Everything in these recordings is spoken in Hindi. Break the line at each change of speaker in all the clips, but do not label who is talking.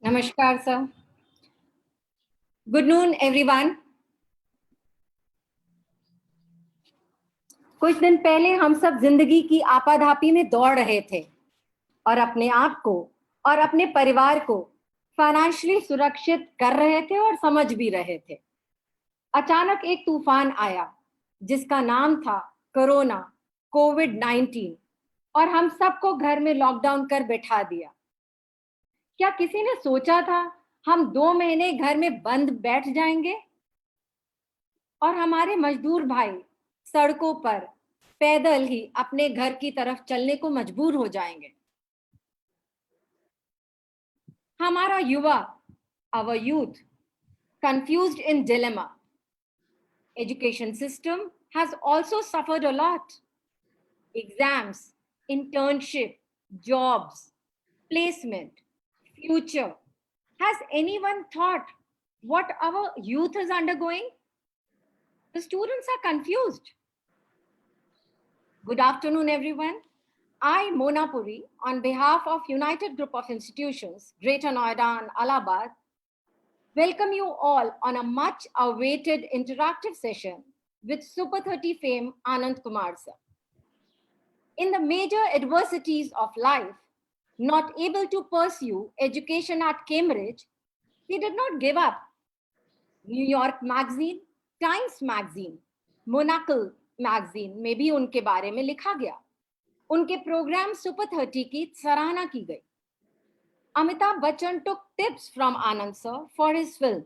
नमस्कार सर। Good noon everyone. कुछ दिन पहले हम सब जिंदगी की आपाधापी में दौड़ रहे थे और अपने आप को और अपने परिवार को फाइनेंशियली सुरक्षित कर रहे थे और समझ भी रहे थे। अचानक एक तूफान आया जिसका नाम था कोरोना, कोविड-19, और हम सबको घर में लॉकडाउन कर बैठा दिया। क्या किसी ने सोचा था हम 2 महीने घर में बंद बैठ जाएंगे और हमारे मजदूर भाई सड़कों पर पैदल ही अपने घर की तरफ चलने को मजबूर हो जाएंगे? हमारा युवा, our youth, confused in dilemma. Education system has also suffered a lot. Exams, internship, jobs, placement, future. Has anyone thought what our youth is undergoing? The students are confused. Good afternoon, everyone. I, Mona Puri, on behalf of United Group of Institutions, Greater Noida and Allahabad, welcome you all on a much-awaited interactive session with Super 30 fame Anand Kumar sir. In the major adversities of life, not able to pursue education at Cambridge, he did not give up. New York Magazine, Times Magazine, Monocle Magazine में भी उनके बारे में लिखा गया। उनके प्रोग्राम सुपर 30 की सराहना की गई। Amitabh Bachchan took tips from Anand sir for his film.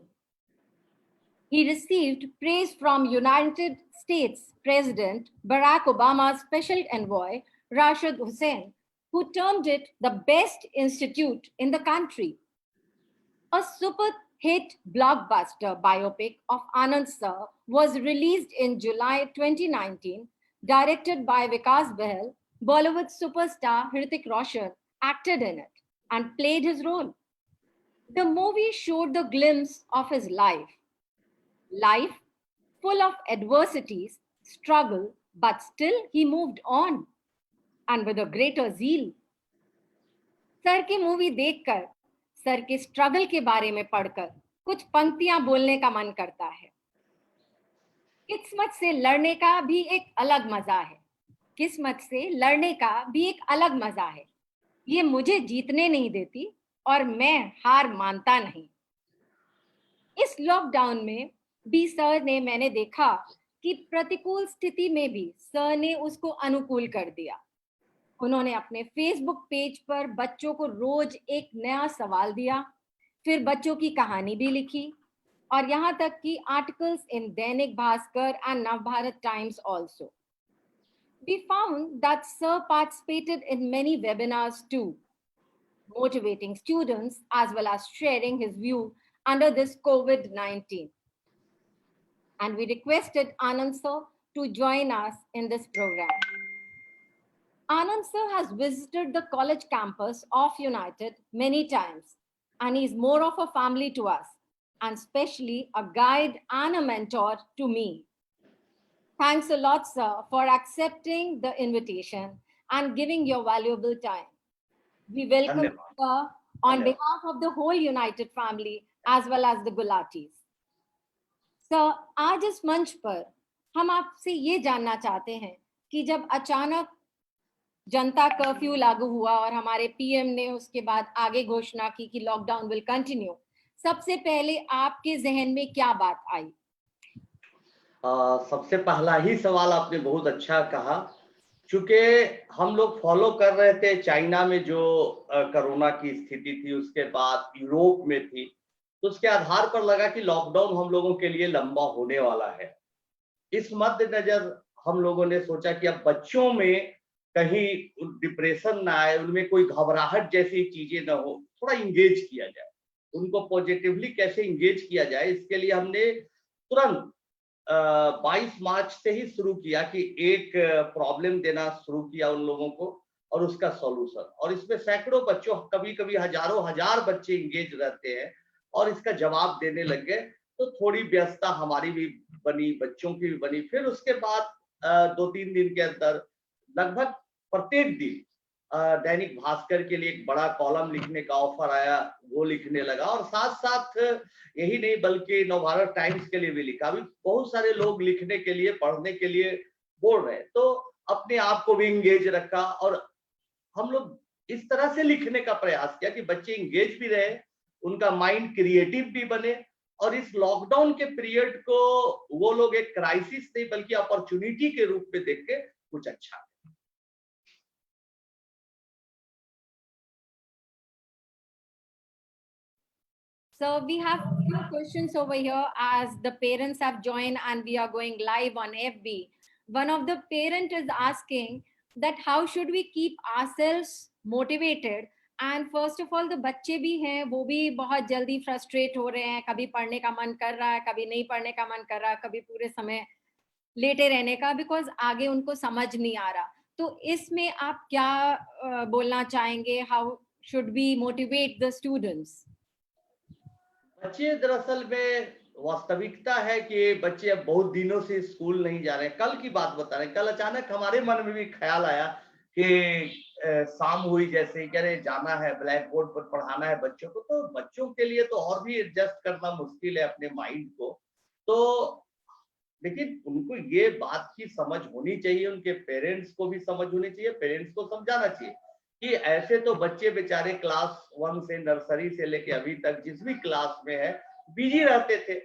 He received praise from United States President Barack Obama's special envoy, Rashid Hussain, who termed it the best institute in the country. A super hit blockbuster biopic of Anand sir was released in July 2019, directed by Vikas Behel. Bollywood superstar Hrithik Roshan acted in it and played his role. The movie showed the glimpse of his life full of adversities, struggle, but still he moved on and with a greater zeal. Sir की मूवी देखकर, सर के स्ट्रगल के बारे में पढ़कर कुछ पंक्तियां बोलने का मन करता है। किस्मत से लड़ने का भी एक अलग मजा है। किस्मत से लड़ने का भी एक अलग मजा है। ये मुझे जीतने नहीं देती और मैं हार मानता नहीं। इस लॉकडाउन में भी सर ने, मैंने देखा कि प्रतिकूल स्थिति में भी सर ने उसको अनुकूल कर दिया। उन्होंने अपने फेसबुक पेज पर बच्चों को रोज एक नया सवाल दिया, फिर बच्चों की कहानी भी लिखी और यहाँ तक कि articles in Dainik Bhaskar and Navbharat Times also. We found that Sir participated in many webinars too, motivating students as well as sharing his view under this COVID-19. And we requested Anand sir to join us in this program. Anand sir has visited the college campus of United many times, and he's more of a family to us, and especially a guide and a mentor to me. Thanks a lot, sir, for accepting the invitation and giving your valuable time. We welcome you, sir, on behalf of the whole United family as well as the Gulatis. Sir, आज इस मंच पर हम आपसे ये जानना चाहते हैं कि जब अचानक जनता कर्फ्यू लागू हुआ और हमारे पीएम ने उसके बाद आगे घोषणा की कि लॉकडाउन विल कंटिन्यू, सबसे पहले आपके जहन में क्या बात आई?
सबसे पहला ही सवाल आपने बहुत अच्छा कहा, चूंकि हम लोग फॉलो कर रहे थे चाइना में जो कोरोना की स्थिति थी, उसके बाद यूरोप में थी, तो उसके आधार पर लगा कि लॉकडाउन हम लोगों के लिए लंबा होने वाला है। इस मद्देनजर हम लोगों ने सोचा कि अब बच्चों में कहीं डिप्रेशन ना आए, उनमें कोई घबराहट जैसी चीजें ना हो, थोड़ा इंगेज किया जाए, उनको पॉजिटिवली कैसे इंगेज किया जाए, इसके लिए हमने तुरंत 22 मार्च से ही शुरू किया कि एक प्रॉब्लम देना शुरू किया उन लोगों को और उसका सॉल्यूशन, और इसमें सैकड़ों बच्चों, कभी कभी हजारों हजार बच्चे इंगेज रहते हैं और इसका जवाब देने लग गए। तो थोड़ी व्यस्तता हमारी भी बनी, बच्चों की भी बनी। फिर उसके बाद 2-3 दिन के अंदर लगभग प्रत्येक दिन दैनिक भास्कर के लिए एक बड़ा कॉलम लिखने का ऑफर आया, वो लिखने लगा, और साथ साथ यही नहीं बल्कि नवभारत टाइम्स के लिए भी लिखा। अभी बहुत सारे लोग लिखने के लिए, पढ़ने के लिए बोल रहे हैं, तो अपने आप को भी इंगेज रखा और हम लोग इस तरह से लिखने का प्रयास किया कि बच्चे इंगेज भी रहे, उनका माइंड क्रिएटिव भी बने, और इस लॉकडाउन के पीरियड को वो लोग एक क्राइसिस नहीं बल्कि अपॉर्चुनिटी के रूप में देख के कुछ अच्छा।
So we have few questions over here as the parents have joined and we are going live on FB. One of the parent is asking that how should we keep ourselves motivated, and first of all the बच्चे भी हैं वो भी बहुत जल्दी फ्रस्ट्रेट हो रहे हैं, कभी पढ़ने का मन कर रहा है, कभी नहीं पढ़ने का मन कर रहा है, कभी पूरे समय लेटे रहने का, बिकॉज आगे उनको समझ नहीं आ रहा। तो इसमें आप क्या बोलना चाहेंगे? How should we motivate the students?
बच्चे दरअसल में वास्तविकता है कि बच्चे अब बहुत दिनों से स्कूल नहीं जा रहे हैं। कल की बात बता रहे हैं, कल अचानक हमारे मन में भी ख्याल आया कि शाम हुई जैसे ही, कह रहे जाना है ब्लैक बोर्ड पर पढ़ाना है बच्चों को, तो बच्चों के लिए तो और भी एडजस्ट करना मुश्किल है अपने माइंड को। तो लेकिन उनको ये बात की समझ होनी चाहिए, उनके पेरेंट्स को भी समझ होनी चाहिए, पेरेंट्स को समझाना चाहिए कि ऐसे तो बच्चे बेचारे क्लास 1 से, नर्सरी से लेके अभी तक जिस भी क्लास में है बिजी रहते थे।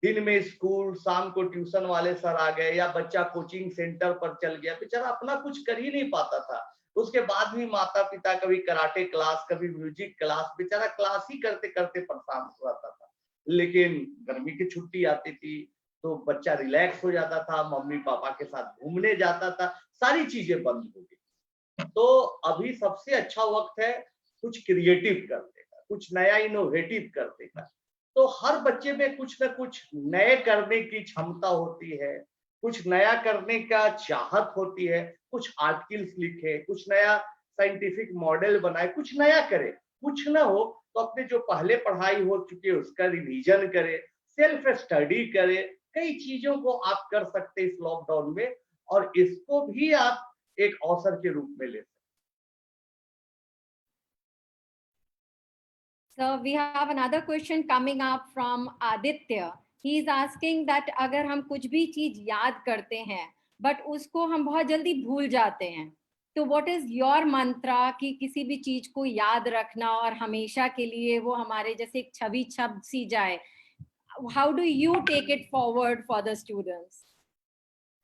दिन में स्कूल, शाम को ट्यूशन वाले सर आ गए या बच्चा कोचिंग सेंटर पर चल गया, बेचारा अपना कुछ कर ही नहीं पाता था। उसके बाद भी माता पिता कभी कराटे क्लास, कभी म्यूजिक क्लास, बेचारा क्लास ही करते करते परेशान हो जाता था। लेकिन गर्मी की छुट्टी आती थी तो बच्चा रिलैक्स हो जाता था, मम्मी पापा के साथ घूमने जाता था, सारी चीजें बंद हो गई। तो अभी सबसे अच्छा वक्त है कुछ क्रिएटिव करने का, कुछ नया इनोवेटिव करने का। तो हर बच्चे में कुछ ना कुछ नए करने की क्षमता होती है, कुछ नया करने का चाहत होती है, कुछ आर्टिकल्स लिखे, कुछ नया साइंटिफिक मॉडल बनाए, कुछ नया करे। कुछ ना हो तो अपने जो पहले पढ़ाई हो चुकी है उसका रिवीजन करे, सेल्फ स्टडी करे। कई चीजों को आप कर सकते हैं इस लॉकडाउन में, और इसको भी आप एक अवसर के रूप में ले सकते।
So we have another question coming up from Aditya. He is asking that अगर हम कुछ भी चीज याद करते हैं बट उसको हम बहुत जल्दी भूल जाते हैं, तो व्हाट इज योर मंत्रा कि किसी भी चीज को याद रखना और हमेशा के लिए वो हमारे जैसे एक छवि छप सी जाए? How do you take it forward for the students?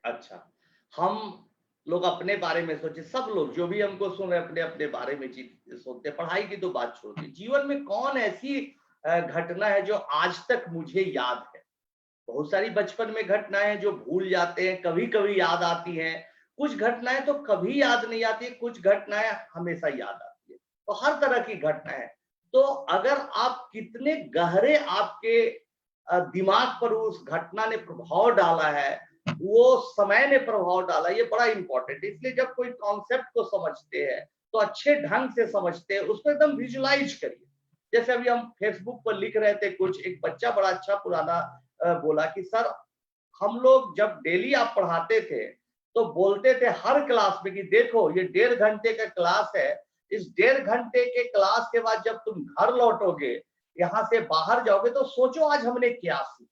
अच्छा, हम लोग अपने बारे में सोचे, सब लोग जो भी हमको सुन रहे अपने अपने बारे में सोचते। पढ़ाई की तो बात छोड़ दी, जीवन में कौन ऐसी घटना है जो आज तक मुझे याद है? बहुत सारी बचपन में घटनाएं हैं जो भूल जाते हैं, कभी कभी याद आती हैं। कुछ घटनाएं तो कभी याद नहीं आती, कुछ घटनाएं हमेशा याद आती है। तो हर तरह की घटना है। तो अगर आप कितने गहरे आपके दिमाग पर उस घटना ने प्रभाव डाला है, वो समय ने प्रभाव डाला, ये बड़ा इंपॉर्टेंट है। इसलिए जब कोई कॉन्सेप्ट को समझते हैं तो अच्छे ढंग से समझते हैं, उसको एकदम विजुलाइज करिए। जैसे अभी हम फेसबुक पर लिख रहे थे, कुछ एक बच्चा बड़ा अच्छा पुराना बोला कि सर हम लोग जब डेली आप पढ़ाते थे तो बोलते थे हर क्लास में कि देखो ये 1.5 घंटे का क्लास है, इस 1.5 घंटे के क्लास के बाद जब तुम घर लौटोगे, यहाँ से बाहर जाओगे, तो सोचो आज हमने क्या सीखा।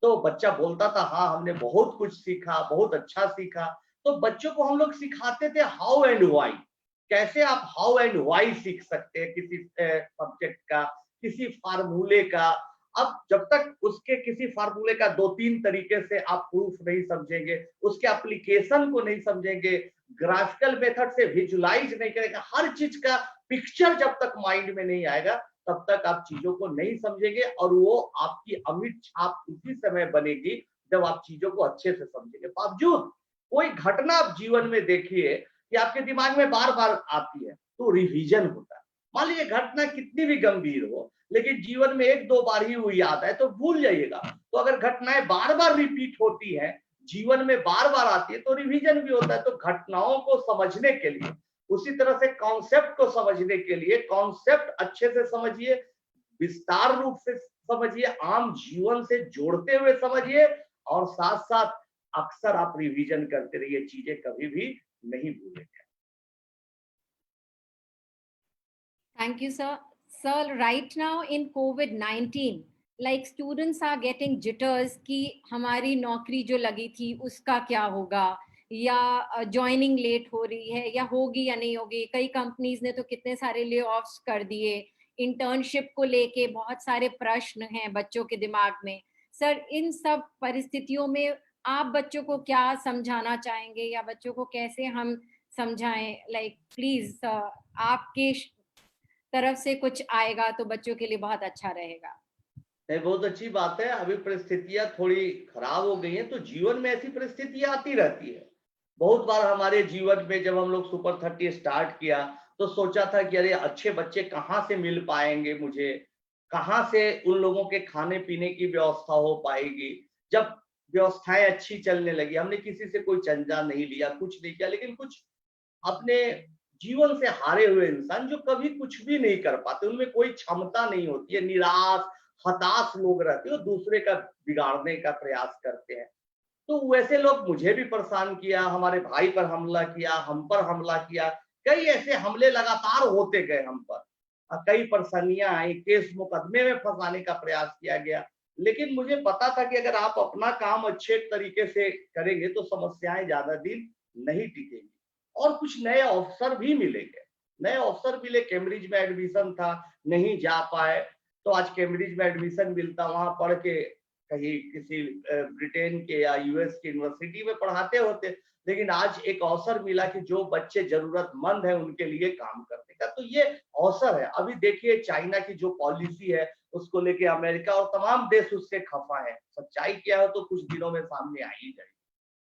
तो बच्चा बोलता था हाँ हमने बहुत कुछ सीखा, बहुत अच्छा सीखा। तो बच्चों को हम लोग सिखाते थे हाउ एंड व्हाई, कैसे आप हाउ एंड व्हाई सीख सकते हैं किसी सब्जेक्ट का, किसी फार्मूले का। अब जब तक उसके किसी फार्मूले का 2-3 तरीके से आप प्रूफ नहीं समझेंगे, उसके एप्लीकेशन को नहीं समझेंगे, ग्राफिकल मेथड से विजुलाइज नहीं करेंगे, हर चीज का पिक्चर जब तक माइंड में नहीं आएगा तब तक आप चीजों को नहीं समझेंगे, और वो आपकी अमिट छाप उसी समय बनेगी जब आप चीजों को अच्छे से समझेंगे। बावजूद कोई घटना आप जीवन में देखिए कि आपके दिमाग में बार बार आती है तो रिवीजन होता है। मान लीजिए घटना कितनी भी गंभीर हो, लेकिन जीवन में 1-2 बार ही वो याद है तो भूल जाइएगा। तो अगर घटनाएं बार बार रिपीट होती है, जीवन में बार बार आती है, तो रिवीजन भी होता है। तो घटनाओं को समझने के लिए, उसी तरह से कॉन्सेप्ट को समझने के लिए, कॉन्सेप्ट अच्छे से समझिए, विस्तार रूप से समझिए, आम जीवन से जोड़ते हुए समझिए, और साथ साथ अक्सर आप रिवीजन करते रहिए, चीजें कभी भी नहीं भूलेंगे।
Thank you, sir. Sir, right now in COVID-19, like students are getting jitters कि हमारी नौकरी जो लगी थी उसका क्या होगा, या ज्वाइनिंग लेट हो रही है या होगी या नहीं होगी। कई कंपनीज ने तो कितने सारे ले ऑफ्स कर दिए। इंटर्नशिप को लेके बहुत सारे प्रश्न हैं बच्चों के दिमाग में। सर, इन सब परिस्थितियों में आप बच्चों को क्या समझाना चाहेंगे या बच्चों को कैसे हम समझाएं? लाइक प्लीज आपके तरफ से कुछ आएगा तो बच्चों के लिए बहुत अच्छा रहेगा।
नहीं, बहुत अच्छी बात है। अभी परिस्थितियां थोड़ी खराब हो गई हैं, तो जीवन में ऐसी परिस्थितियां आती रहती है। बहुत बार हमारे जीवन में जब हम लोग सुपर 30 स्टार्ट किया तो सोचा था कि अरे अच्छे बच्चे कहाँ से मिल पाएंगे मुझे, कहाँ से उन लोगों के खाने पीने की व्यवस्था हो पाएगी। जब व्यवस्थाएं अच्छी चलने लगी, हमने किसी से कोई चंदा नहीं लिया, कुछ नहीं किया, लेकिन कुछ अपने जीवन से हारे हुए इंसान जो कभी कुछ भी नहीं कर पाते, उनमें कोई क्षमता नहीं होती है, निराश हताश लोग रहते हैं, दूसरे का बिगाड़ने का प्रयास करते हैं। तो वैसे लोग मुझे भी परेशान किया, हमारे भाई पर हमला किया, हम पर हमला किया। कई ऐसे हमले लगातार होते गए हम पर। कई परेशानियां आई, केस मुकदमे में फंसाने का प्रयास किया गया। लेकिन मुझे पता था कि अगर आप अपना काम अच्छे तरीके से करेंगे तो समस्याएं ज्यादा दिन नहीं टिकेंगी और कुछ नए अवसर भी मिलेंगे। नए अवसर मिले, कैम्ब्रिज में एडमिशन था, नहीं जा पाए, तो आज कैम्ब्रिज में एडमिशन मिलता, वहां पढ़ के कहीं किसी ब्रिटेन के या यूएस की यूनिवर्सिटी में पढ़ाते होते। लेकिन आज एक अवसर मिला कि जो बच्चे जरूरतमंद हैं उनके लिए काम करने का, तो ये अवसर है। अभी देखिए चाइना की जो पॉलिसी है उसको लेके अमेरिका और तमाम देश उससे खफा है। सच्चाई क्या है तो कुछ दिनों में सामने आ ही जाएगी।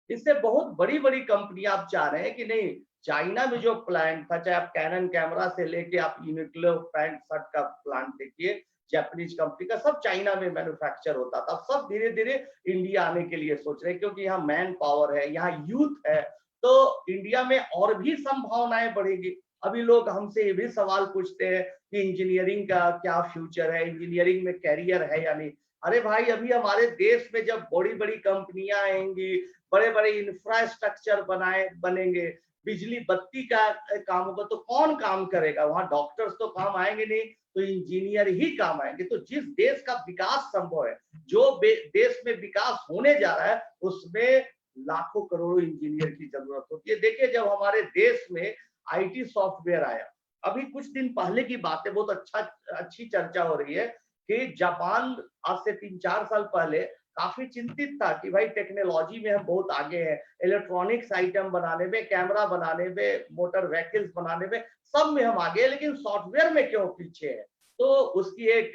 इससे बहुत बड़ी बड़ी कंपनियां आप चाह रहे हैं कि नहीं, चाइना में जो प्लांट था, चाहे आप कैनन कैमरा से लेके आप यूनिक्लो पैंट शर्ट का प्लांट देखिए, जापानीज कंपनी का, सब चाइना में मैन्युफैक्चर होता था। सब धीरे धीरे इंडिया आने के लिए सोच रहे हैं क्योंकि यहाँ मैन पावर है, यहाँ यूथ है, तो इंडिया में और भी संभावनाएं बढ़ेगी। अभी लोग हमसे ये भी सवाल पूछते हैं कि इंजीनियरिंग का क्या फ्यूचर है, इंजीनियरिंग में कैरियर है या नहीं। अरे भाई, अभी हमारे देश में जब बड़ी बड़ी कंपनियां आएंगी, बड़े बड़े इंफ्रास्ट्रक्चर बनेंगे, बिजली बत्ती का काम होगा, तो कौन काम करेगा? वहां डॉक्टर्स तो काम आएंगे नहीं, तो इंजीनियर ही काम आएंगे। तो जिस देश का विकास संभव है, जो देश में विकास होने जा रहा है, उसमें लाखों करोड़ों इंजीनियर की जरूरत होती है। देखिए जब हमारे देश में आईटी सॉफ्टवेयर आया, अभी कुछ दिन पहले की बात है, बहुत अच्छी चर्चा हो रही है कि जापान आज से 3-4 साल पहले काफी चिंतित था कि भाई टेक्नोलॉजी में हम बहुत आगे हैं, इलेक्ट्रॉनिक्स आइटम बनाने में, कैमरा बनाने में, मोटर व्हीकल्स बनाने में, सब में हम आगे हैं, लेकिन सॉफ्टवेयर में क्यों पीछे है? तो उसकी एक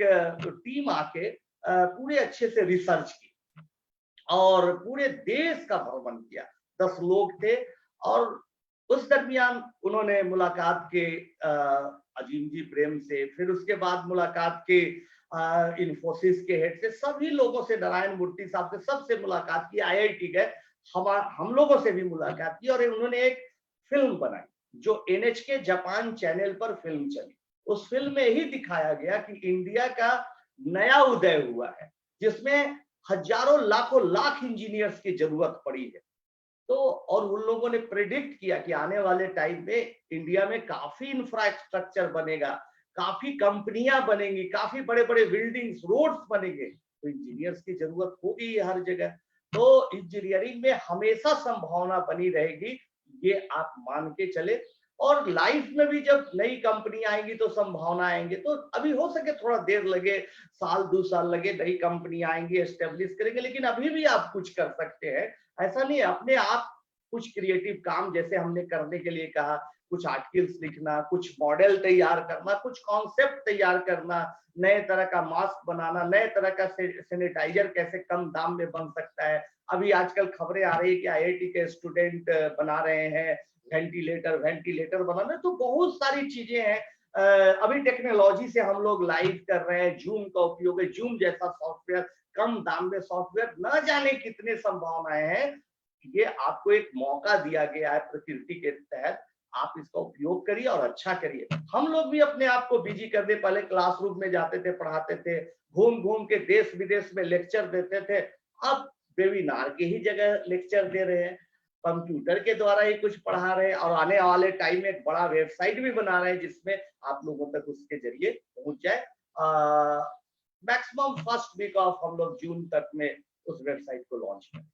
टीम आके पूरे अच्छे से रिसर्च की और पूरे देश का भ्रमण किया। 10 लोग थे और उस दरमियान उन्होंने मुलाकात के अजीम जी प्रेम से, फिर उसके बाद मुलाकात के इन्फोसिस के हेड से, सभी लोगों से, नारायण मूर्ति साहब से, सबसे मुलाकात की। आईआईटी गए, हम लोगों से भी मुलाकात की और उन्होंने एक फिल्म बनाई जो एनएचके जापान चैनल पर फिल्म चली। उस फिल्म में ही दिखाया गया कि इंडिया का नया उदय हुआ है जिसमें हजारों लाखों लाख इंजीनियर्स की जरूरत पड़ी है। तो और उन लोगों ने प्रेडिक्ट किया कि आने वाले टाइम में इंडिया में काफी इंफ्रास्ट्रक्चर बनेगा, काफी कंपनियां बनेंगी, काफी बड़े बड़े बिल्डिंग्स, रोड्स बनेंगे, तो इंजीनियर्स की जरूरत होगी हर जगह। तो इंजीनियरिंग में हमेशा संभावना बनी रहेगी, ये आप मान के चले। और लाइफ में भी जब नई कंपनी आएंगी तो संभावना आएंगे, तो अभी हो सके थोड़ा देर लगे, 1-2 साल लगे, नई कंपनी आएंगी, एस्टेब्लिश करेंगे, लेकिन अभी भी आप कुछ कर सकते हैं। ऐसा नहीं है, अपने आप कुछ क्रिएटिव काम जैसे हमने करने के लिए कहा, कुछ आर्टिकल्स लिखना, कुछ मॉडल तैयार करना, कुछ कॉन्सेप्ट तैयार करना, नए तरह का मास्क बनाना, नए तरह का सैनिटाइजर कैसे कम दाम में बन सकता है। अभी आजकल खबरें आ रही है कि आईआईटी के स्टूडेंट बना रहे हैं वेंटिलेटर बनाना, तो बहुत सारी चीजें हैं। अभी टेक्नोलॉजी से हम लोग लाइव कर रहे हैं, जूम का उपयोग है, जूम जैसा सॉफ्टवेयर, कम दाम में सॉफ्टवेयर, न जाने कितने संभावनाएं हैं। ये आपको एक मौका दिया गया है प्रकृति के तहत, आप इसका उपयोग करिए और अच्छा करिए। हम लोग भी अपने आप को बिजी कर दे, पहले क्लासरूम में जाते थे, पढ़ाते थे, घूम घूम के देश विदेश में लेक्चर देते थे, अब वेबिनार की ही जगह लेक्चर दे रहे हैं। कंप्यूटर के द्वारा ही कुछ पढ़ा रहे हैं और आने वाले टाइम में एक बड़ा वेबसाइट भी बना रहे हैं जिसमें आप लोगों तक उसके जरिए पहुंच जाए। मैक्सिमम फर्स्ट वीक ऑफ हम लोग जून तक में उस वेबसाइट को लॉन्च करें।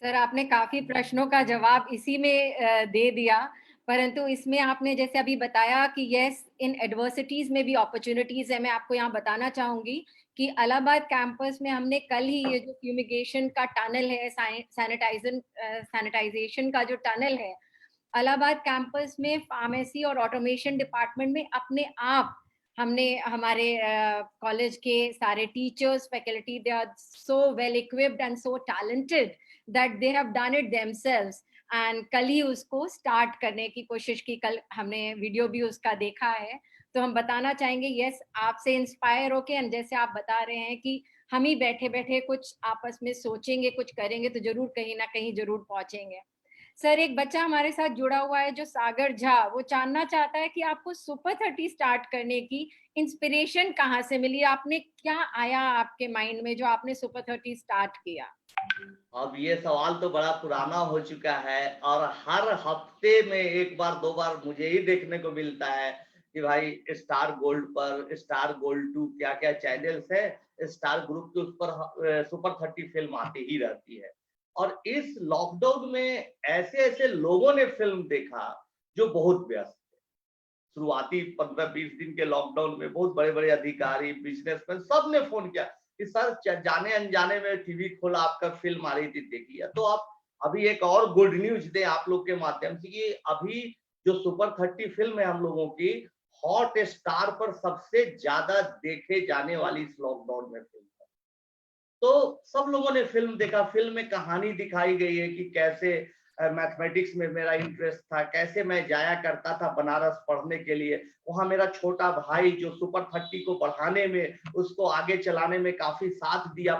सर, आपने काफी प्रश्नों का जवाब इसी में दे दिया, परंतु इसमें आपने जैसे अभी बताया कि यस, इन एडवर्सिटीज में भी अपॉर्चुनिटीज है। मैं आपको यहाँ बताना चाहूंगी कि इलाहाबाद कैंपस में हमने कल ही ये जो फ्यूमिगेशन का टनल है, सैनिटाइजेशन का जो टनल है, इलाहाबाद कैंपस में फार्मेसी और ऑटोमेशन डिपार्टमेंट में अपने आप हमने हमारे कॉलेज के सारे teachers, faculty, they are so well equipped and so talented that they have done it themselves. And कल ही उसको स्टार्ट करने की कोशिश की, कल हमने वीडियो भी उसका देखा है। तो हम बताना चाहेंगे यस, आपसे इंस्पायर होके, एंड जैसे आप बता रहे हैं कि हम ही बैठे बैठे कुछ आपस में सोचेंगे, कुछ करेंगे तो जरूर कहीं ना कहीं जरूर पहुंचेंगे। सर, एक बच्चा हमारे साथ जुड़ा हुआ है जो सागर झा, वो जानना चाहता है कि आपको सुपर 30 स्टार्ट करने की इंस्पिरेशन कहाँ से मिली, आपने क्या आया आपके माइंड में जो आपने सुपर 30 स्टार्ट किया?
अब ये सवाल तो बड़ा पुराना हो चुका है और हर हफ्ते में एक बार दो बार मुझे ही देखने को मिलता है कि भाई स्टार गोल्ड पर, स्टार गोल्ड 2, क्या क्या चैनल्स है, स्टार ग्रुप के उस पर सुपर 30 फिल्म आती ही रहती है। और इस लॉकडाउन में ऐसे ऐसे लोगों ने फिल्म देखा जो बहुत व्यस्त थे। शुरुआती 15-20 दिन के लॉकडाउन में बहुत बड़े बड़े अधिकारी, बिजनेसमैन, सब ने फोन किया कि सर जाने अनजाने में टीवी खोला, आपका फिल्म आ रही थी, देखिए। तो आप अभी एक और गुड न्यूज दे आप लोग के माध्यम से कि अभी जो सुपर 30 फिल्म है हम लोगों की, हॉट स्टार पर सबसे ज्यादा देखे जाने वाली इस लॉकडाउन में फिल्म है। तो सब लोगों ने फिल्म देखा। फिल्म में कहानी दिखाई गई है कि कैसे मैथमेटिक्स में मेरा इंटरेस्ट था, कैसे मैं जाया करता था बनारस पढ़ने के लिए। वहां मेरा छोटा भाई जो सुपर 30 को पढ़ाने में, उसको आगे चलाने में काफी साथ दिया।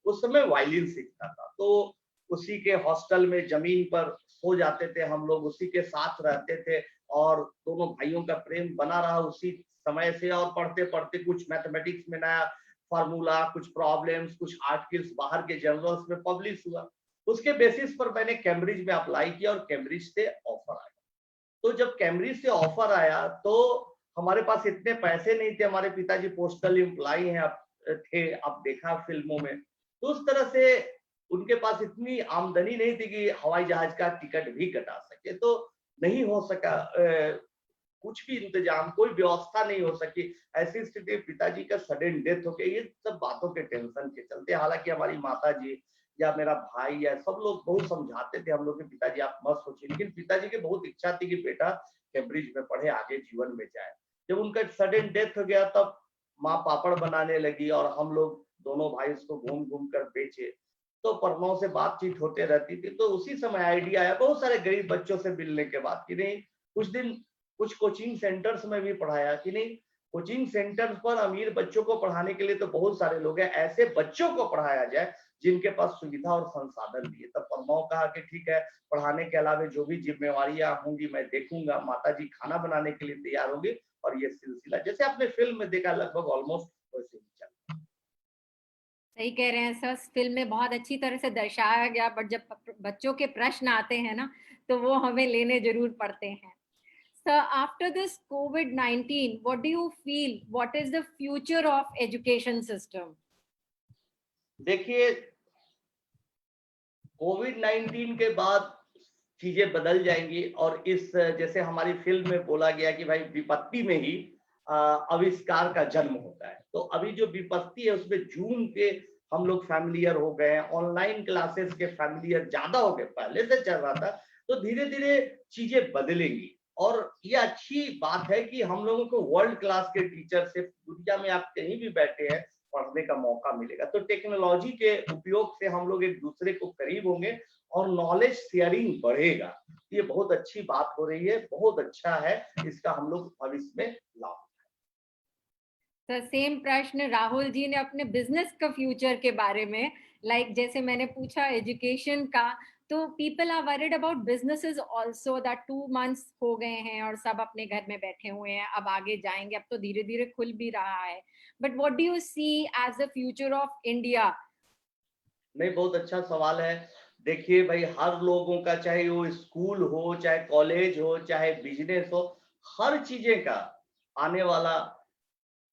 उस समय वायलिन सीखता था, तो उसी के हॉस्टल में जमीन पर सो जाते थे हम लोग, उसी के साथ रहते थे और दोनों भाइयों का प्रेम बना रहा उसी समय से। और पढ़ते पढ़ते कुछ मैथमेटिक्स में नया फार्मूला, कुछ प्रॉब्लम्स, कुछ आर्टिकल्स बाहर के जर्नल्स में पब्लिश हुआ। उसके बेसिस पर मैंने कैम्ब्रिज में अप्लाई किया और कैम्ब्रिज से ऑफर आया। तो जब कैम्ब्रिज से ऑफर आया तो हमारे पास इतने पैसे नहीं थे, हमारे पिताजी पोस्टल एम्प्लॉय हैं, थे, आप देखा फिल्मों में। तो उस तरह से उनके पास इतनी आमदनी नहीं थी कि हवाई जहाज का टिकट भी कटा सके। तो नहीं हो सका कुछ भी इंतजाम, कोई व्यवस्था नहीं हो सकी। ऐसी स्थिति में पिताजी का सडन डेथ हो गई। ये सब बातों के टेंशन के चलते, हालांकि हमारी माता जी या मेरा भाई या सब लोग बहुत समझाते थे हम लोग के, पिताजी आप मत सोचिए, लेकिन पिताजी की बहुत इच्छा थी कि बेटा कैम्ब्रिज में पढ़े, आगे जीवन में जाए। जब उनका सडन डेथ हो गया तब माँ पापड़ बनाने लगी और हम लोग दोनों भाई उसको घूम घूम कर बेचे। तो परनों से बातचीत होते रहती थी। तो उसी समय आइडिया आया बहुत सारे गरीब बच्चों से मिलने के बाद कि नहीं, कुछ दिन कुछ कोचिंग सेंटर्स में भी पढ़ाया कि नहीं, कोचिंग सेंटर्स पर अमीर बच्चों को पढ़ाने के लिए तो बहुत सारे लोग हैं, ऐसे बच्चों को पढ़ाया जाए जिनके पास सुविधा और संसाधन भी है। तब परमा कहा कि ठीक है, पढ़ाने के अलावा जो भी जिम्मेवारियां होंगी मैं देखूंगा। माता जी खाना बनाने के लिए तैयार होंगी और ये सिलसिला जैसे आपने फिल्म में देखा लगभग ऑलमोस्ट वैसे ही चला।
सही कह रहे हैं सर, फिल्म में बहुत अच्छी तरह से दर्शाया गया, बट जब बच्चों के प्रश्न आते हैं ना, तो वो हमें लेने जरूर पड़ते हैं। Sir, after this COVID-19, what do you feel, what is the future of education system?
देखिए, कोविड-19 के बाद चीजें बदल जाएंगी और इस जैसे हमारी फिल्म में बोला गया कि भाई विपत्ति में ही आविष्कार का जन्म होता है। तो अभी जो विपत्ति है उसमें जूम के हम लोग फैमिलियर हो गए हैं, ऑनलाइन क्लासेस के फैमिलियर ज्यादा हो गए, पहले से चल रहा था। तो धीरे धीरे चीजें बदलेंगी और ये अच्छी बात है कि हम लोगों को वर्ल्ड क्लास के टीचर से दुनिया में आप कहीं भी बैठे हैं पढ़ने का मौका मिलेगा। तो टेक्नोलॉजी के उपयोग से हम लोग एक दूसरे को करीब होंगे और नॉलेज शेयरिंग बढ़ेगा। ये बहुत अच्छी बात हो रही है, बहुत अच्छा है, इसका हम लोग भविष्य में लाभ।
सर, सेम प्रश्न राहुल जी ने अपने बिजनेस का फ्यूचर के बारे में, जैसे मैंने पूछा एजुकेशन का, तो people are worried about businesses also, that 2 months हो गए हैं और सब अपने घर में बैठे हुए हैं, अब आगे जाएंगे, अब तो धीरे धीरे खुल भी रहा है, but what do you see as the future of India?
नहीं, बहुत अच्छा सवाल है। देखिए भाई, हर लोगों का, चाहे वो स्कूल हो, चाहे कॉलेज हो, चाहे बिजनेस हो, हर चीजें का आने वाला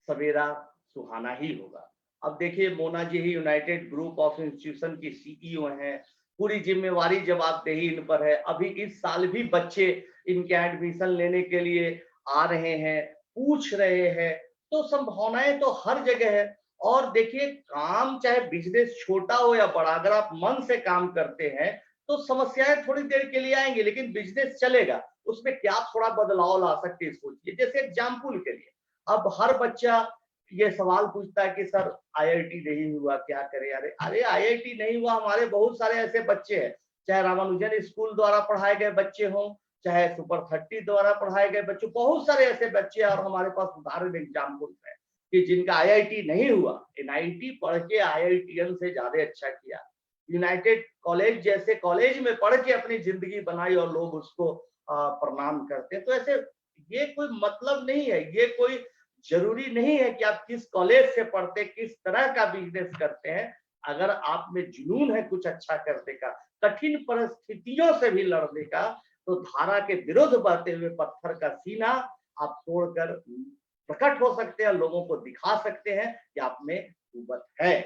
सवेरा सुहाना ही होगा। अब देखिए, मोना जी ही यूनाइटेड ग्रुप ऑफ इंस्टीट्यूशन की सीईओ हैं, पूरी जिम्मेवारी जवाबदेही इन पर है। अभी इस साल भी बच्चे इनके एडमिशन लेने के लिए आ रहे हैं, पूछ रहे हैं, तो संभावनाएं तो हर जगह है। और देखिए, काम चाहे बिजनेस छोटा हो या बड़ा, अगर आप मन से काम करते हैं तो समस्याएं थोड़ी देर के लिए आएंगी, लेकिन बिजनेस चलेगा। उसमें क्या थोड़ा बदलाव ला सकते हैं सोचिए। जैसे एग्जाम्पल के लिए, अब हर बच्चा ये सवाल पूछता है कि सर आईआईटी नहीं हुआ, क्या करें? अरे अरे, आईआईटी नहीं हुआ, हमारे बहुत सारे ऐसे बच्चे हैं, चाहे रामानुजन स्कूल द्वारा पढ़ाए गए बच्चे हों, चाहे सुपर 30 द्वारा पढ़ाए गए बच्चे, बहुत सारे ऐसे बच्चे और हमारे पास उदाहरण एग्जाम्पल है कि जिनका आईआईटी नहीं हुआ, एनआईटी पढ़ के आईआईटीएन से ज्यादा अच्छा किया, यूनाइटेड कॉलेज जैसे कॉलेज में पढ़ के अपनी जिंदगी बनाई और लोग उसको प्रणाम करते हैं। तो ऐसे ये कोई मतलब नहीं है, ये कोई जरूरी नहीं है कि आप किस कॉलेज से पढ़ते, किस तरह का बिजनेस करते हैं। अगर आप में जुनून है कुछ अच्छा करने का, कठिन परिस्थितियों से भी लड़ने का, तो धारा के विरुद्ध बहते हुए पत्थर का सीना आप तोड़कर प्रकट हो सकते हैं, लोगों को दिखा सकते हैं कि आप में कुवत है।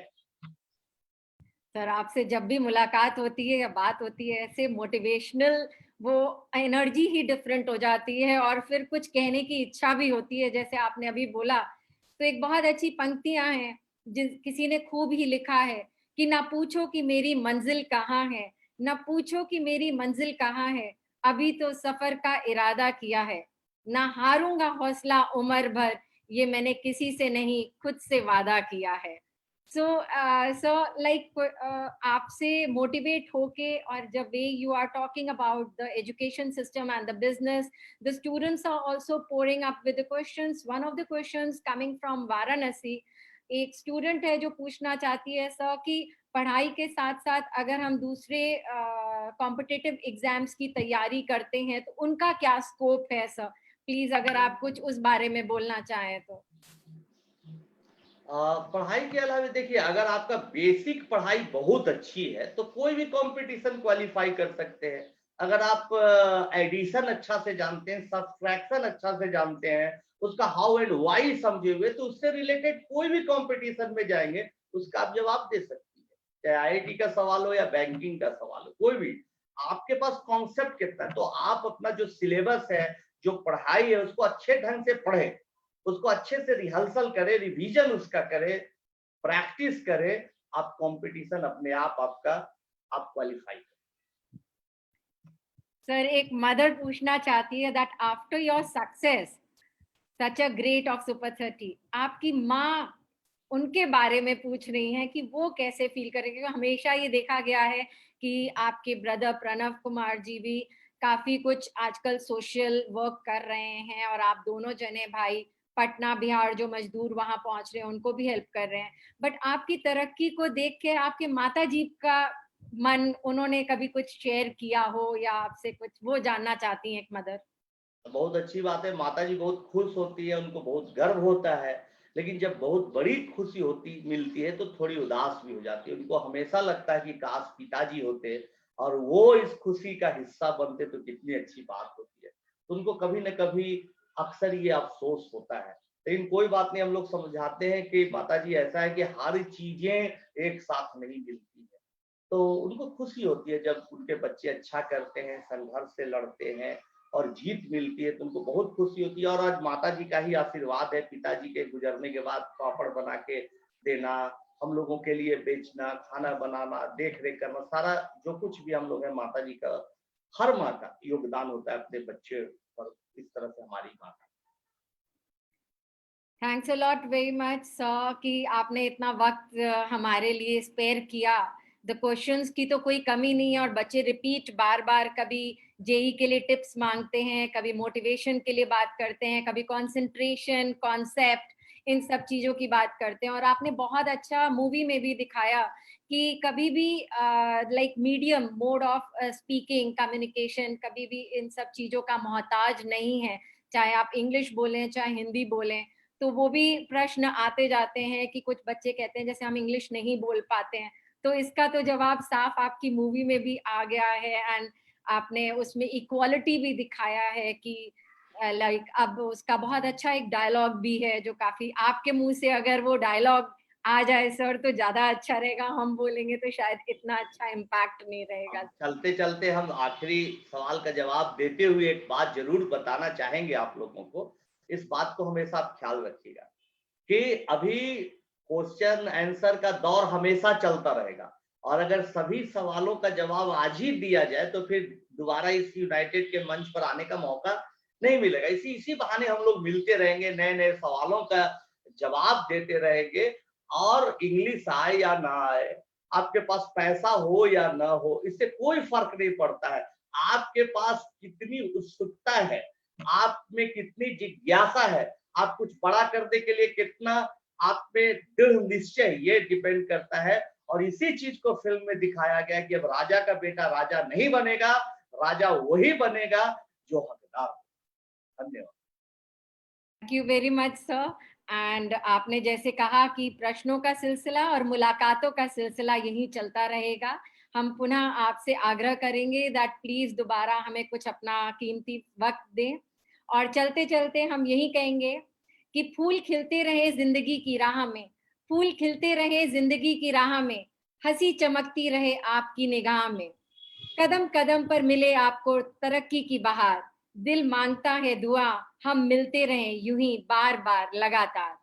सर, आपसे जब भी मुलाकात होती है या बात होती है, ऐसे मोटिवेशनल वो एनर्जी ही डिफरेंट हो जाती है और फिर कुछ कहने की इच्छा भी होती है, जैसे आपने अभी बोला। तो एक बहुत अच्छी पंक्तियां हैं, जिस किसी ने खूब ही लिखा है कि ना पूछो कि मेरी मंजिल कहाँ है, ना पूछो कि मेरी मंजिल कहाँ है, अभी तो सफर का इरादा किया है, ना हारूंगा हौसला उम्र भर, ये मैंने किसी से नहीं खुद से वादा किया है। सो लाइक आपसे मोटिवेट होके, और जब वे you are talking about the education system and the business, the students are also pouring up with the questions. One of the questions coming from Varanasi, एक स्टूडेंट है जो पूछना चाहती है सर कि पढ़ाई के साथ साथ अगर हम दूसरे कॉम्पिटिटिव एग्जाम्स की तैयारी करते हैं तो उनका क्या स्कोप है सर? प्लीज अगर आप कुछ उस बारे में बोलना चाहें तो।
पढ़ाई के अलावा देखिए, अगर आपका बेसिक पढ़ाई बहुत अच्छी है तो कोई भी कंपटीशन क्वालिफाई कर सकते हैं। अगर आप एडिशन अच्छा से जानते हैं, सब्ट्रैक्शन अच्छा से जानते हैं, उसका हाउ एंड व्हाई समझे हुए, तो उससे रिलेटेड कोई भी कंपटीशन में जाएंगे, उसका आप जवाब दे सकती है। चाहे आईआईटी का सवाल हो या बैंकिंग का सवाल हो, कोई भी, आपके पास कॉन्सेप्ट कितना है, तो आप अपना जो सिलेबस है, जो पढ़ाई है, उसको अच्छे ढंग से पढ़े, उसको अच्छे से रिहर्सल करे, रिवीजन उसका करे, प्रैक्टिस करे, आप कंपटीशन अपने आप आपका आप क्वालिफाई करें।
सर, एक मदर पूछना चाहती है that after your success such a great of super 30, आपकी माँ उनके बारे में पूछ रही हैं कि वो कैसे फील करेंगे। क्योंकि हमेशा ये देखा गया है कि आपके ब्रदर प्रणव कुमार जी भी काफी कुछ आजकल सोशल वर्क कर रहे हैं, और आप दोनों जने भाई पटना बिहार जो मजदूर वहां पहुंच रहे हैं उनको भी हेल्प कर रहे हैं। बट आपकी तरक्की को देख के आपके माता जी का मन, उन्होंने कभी कुछ शेयर किया हो या आपसे कुछ, वो जानना चाहती हैं एक मदर।
बहुत अच्छी बात है, माता जी बहुत खुश होती है, उनको बहुत गर्व होता है। लेकिन जब बहुत बड़ी खुशी होती मिलती है तो थोड़ी उदास भी हो जाती है। उनको हमेशा लगता है कि काश पिताजी होते और वो इस खुशी का हिस्सा बनते तो कितनी अच्छी बात होती है। तो उनको कभी न कभी अक्सर ये अफसोस होता है। लेकिन कोई बात नहीं, हम लोग समझाते हैं कि माता जी, ऐसा है कि हर चीजें एक साथ नहीं मिलती है। तो उनको खुशी होती है जब उनके बच्चे अच्छा करते हैं, संघर्ष से लड़ते हैं और जीत मिलती है, तो उनको बहुत खुशी होती है। और आज माता जी का ही आशीर्वाद है, पिताजी के गुजरने के बाद पापड़ बना के देना, हम लोगों के लिए बेचना, खाना बनाना, देख रेख करना, सारा जो कुछ भी हम लोग हैं, माता जी का, हर माँ का योगदान होता है अपने बच्चे पर। इस तरह से हमारी माँ का।
Thanks a lot very much sir कि आपने इतना वक्त हमारे लिए स्पेयर किया। द क्वेश्चंस की तो कोई कमी नहीं है, और बच्चे रिपीट बार बार, कभी जेई के लिए टिप्स मांगते हैं, कभी मोटिवेशन के लिए बात करते हैं, कभी कंसंट्रेशन कॉन्सेप्ट, इन सब चीजों की बात करते हैं। और आपने बहुत अच्छा मूवी में भी दिखाया कि कभी भी like medium mode of speaking communication कभी भी इन सब चीजों का मोहताज नहीं है, चाहे आप इंग्लिश बोलें चाहे हिंदी बोलें। तो वो भी प्रश्न आते जाते हैं कि कुछ बच्चे कहते हैं जैसे हम इंग्लिश नहीं बोल पाते हैं, तो इसका तो जवाब साफ आपकी मूवी में भी आ गया है, एंड आपने उसमें इक्वालिटी भी दिखाया है कि लाइक अब उसका बहुत अच्छा एक डायलॉग भी है जो काफी आपके मुंह से अगर वो डायलॉग आ जाए सर तो ज्यादा अच्छा रहेगा, हम बोलेंगे तो शायद इतना अच्छा इम्पैक्ट नहीं रहेगा।
चलते चलते हम आखिरी सवाल का जवाब देते हुए एक बात जरूर बताना चाहेंगे आप लोगों को। इस बात को हमेशा आप ख्याल रखिएगा कि अभी क्वेश्चन आंसर का दौर हमेशा चलता रहेगा, और अगर सभी सवालों का जवाब आज ही दिया जाए तो फिर दोबारा इस यूनाइटेड के मंच पर आने का मौका नहीं मिलेगा। इसी बहाने हम लोग मिलते रहेंगे, नए नए सवालों का जवाब देते रहेंगे। और इंग्लिश आए या ना आए, आपके पास पैसा हो या ना हो, इससे कोई फर्क नहीं पड़ता है। आपके पास कितनी उत्सुकता है, आप में कितनी जिज्ञासा है, आप कुछ बड़ा करने के लिए कितना आप में दृढ़ निश्चय, ये डिपेंड करता है। और इसी चीज को फिल्म में दिखाया गया कि अब राजा का बेटा राजा नहीं बनेगा, राजा वही बनेगा जो हकदार हो। धन्यवाद।
Thank you very much sir. And आपने जैसे कहा कि प्रश्नों का सिलसिला और मुलाकातों का सिलसिला यही चलता रहेगा। हम पुनः आपसे आग्रह करेंगे दैट प्लीज दोबारा हमें कुछ अपना कीमती वक्त दें। और चलते चलते हम यही कहेंगे कि फूल खिलते रहे जिंदगी की राह में, फूल खिलते रहे जिंदगी की राह में, हंसी चमकती रहे आपकी निगाह में, कदम कदम पर मिले आपको तरक्की की बहार, दिल मांगता है दुआ हम मिलते रहें यूं ही बार बार लगातार।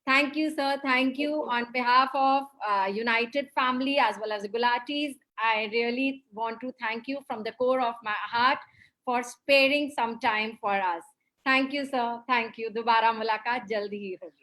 Thank you, sir. Thank you on behalf of United Family as well as the Gulatis. I really want to thank you from the core of my heart for sparing some time for us. Thank you, sir. Thank you. दोबारा मुलाकात जल्दी ही होगी।